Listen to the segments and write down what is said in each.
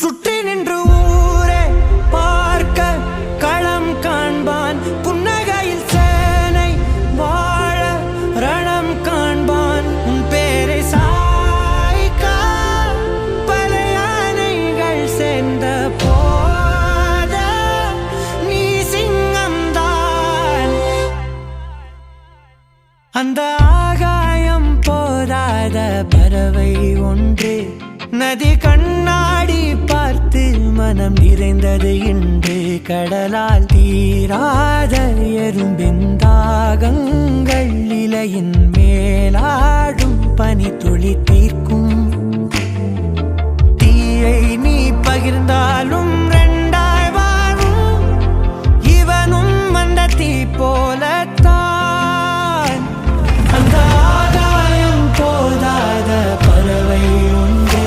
சுற்றி நின்று ஊரே பார்க்க களம் காண்பான். புன்னகையில் சேனை வாழ ரணம் காண்பான். உன் பேரை சாய்க்க பல யானைகள் சேர்ந்த போத நீ சிங்கம்தான். அந்த ஆகாயம் போதாத பறவை ஒன்று நதி கண்ணாடி பார்த்து மனம் நிறைந்தது இன்று. கடலால் தீராத எறும்பின் தாகங்கள் இலையின் மேலாடும் பனி துளி தீர்க்கும். தீயை நீ பகிர்ந்தாலும் ரெண்டாய் வாழும். இவனும் அந்த தீ போலத்தான். அந்த ஆகாயம் போதாத பறவை உண்டு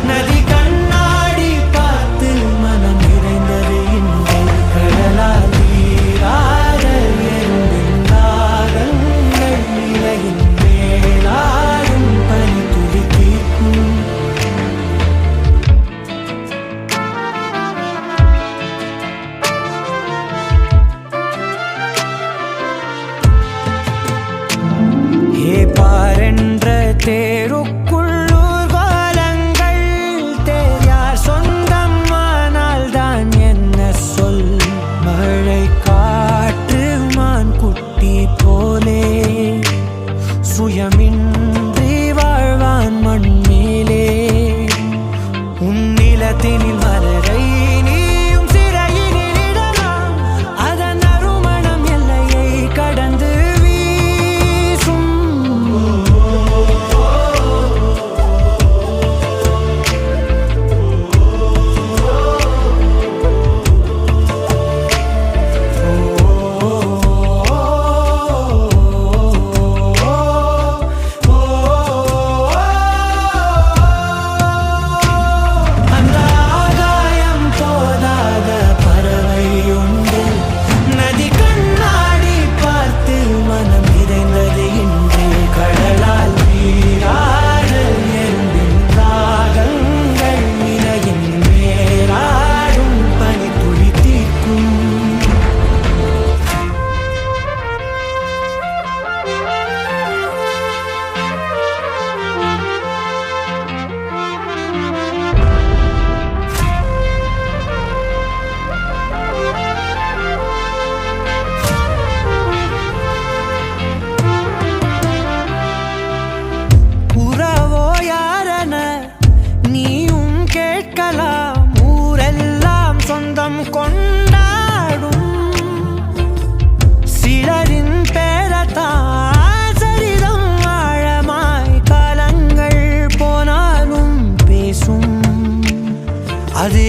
நதி கண்ணாடி பார்த்து மனம் நிறைந்தது இன்று. கடலால் தீராத எறும்பின் தாகங்கள் இலையின் மேலாடும் பனி துளி தீர்க்கும். ஏ பாரென்ற தேருக்குள்ளூர் கோலங்கள் தேர் சொந்தம் ஆனால் தான் என்ன சொல். மழை காற்று மான் குட்டி போலே சுயமின்றி வாழ்வான் மண் மேலே. உன் நிலத்தினில் மலரை நீயும் சிறையினில் இடலாம். அதன் அருமணம் எல்லையை கடந்து வீசும். அந்த ஆகாயம் போதாத பறவை உண்டு நதி கண்ணாடி பார்த்து மனம் நிறைந்தது இன்று. கடலால் நீராட எறும்பின் தாகங்கள் இலையின் மேலாடும் பனி துளி தீர்க்கும். உறவோ யாரென நீயும் கேட்கலாம். ஊரெல்லாம் சொந்தம் கொண்டாடும். சிலரின் பேரத்தான் சரிதம் ஆழமாய் காலங்கள் போனாலும் பேசும். அது